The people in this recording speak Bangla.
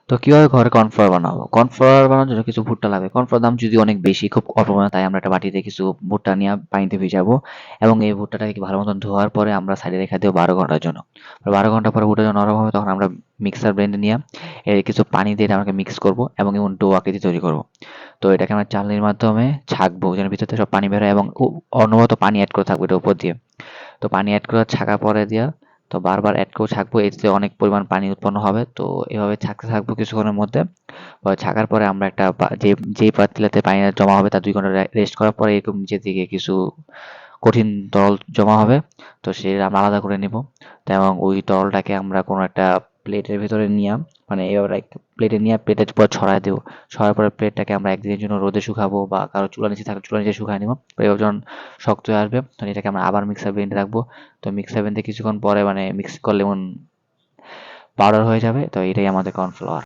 তো কিভাবে ঘরে কর্নফ্লাওয়ার বানাবো? কর্নফ্লাওয়ার বানানোর জন্য কিছু ভুট্টা লাগবে। কর্নফ্লাওয়ার দাম যদি অনেক বেশি, খুব অল্প পরিমাণে, তাই আমরা একটা বাটিতে কিছু ভুট্টা নিয়ে পানিতে ভিজাবো এবং এই ভুট্টাটাকে ভালো মতন ধোয়ার পরে আমরা সাইডে রেখে দেবো 12 ঘন্টার জন্য। 12 ঘন্টা পরে ভুট্টা যখন নরম হবে তখন আমরা মিক্সার ব্লেন্ডে নিয়ে এর কিছু পানি দিয়ে এটা আমাকে মিক্স করবো এবং এমন ডো আকৃতি তৈরি করবো। তো এটাকে আমরা চালনির মাধ্যমে ছাঁকবো যেন ভিতর থেকে সব পানি বের হয় এবং অনবরত পানি অ্যাড করে থাকবো এটার উপর দিয়ে। তো পানি অ্যাড করে ছাঁকা পরে দিয়া তো বারবার অ্যাড করে ছাঁকবো, এতে অনেক পরিমাণ পানি উৎপন্ন হবে। তো এভাবে ছাঁকতে থাকবো কিছুক্ষণের মধ্যে। ছাঁকার পরে আমরা একটা যেই পাতিলাতে পানি জমা হবে তার 2 ঘন্টা রেস্ট করার পরে এরকম নিচের দিকে কিছু কঠিন তরল জমা হবে। তো সেটা আমরা আলাদা করে নিব। তো এবং ওই তরলটাকে আমরা কোনো একটা প্লেটের ভিতরে নিয়ে, মানে এভাবে প্লেটে নিয়ে প্লেটের উপর ছড়ায় দেবো। ছড়ার পরে প্লেটটাকে আমরা একদিনের জন্য রোদে শুকাবো বা কারো চুলা নিচে থাকলে চুলা নিচে শুকায় নিব। এবার যখন শক্ত হয়ে আসবে তখন এটাকে আমরা আবার মিক্সার ব্লেন্ডে রাখবো। তো মিক্সার ব্লেন্ডে কিছুক্ষণ পরে মানে মিক্স করলে এমন পাউডার হয়ে যাবে। তো এটাই আমাদের কর্নফ্লাওয়ার।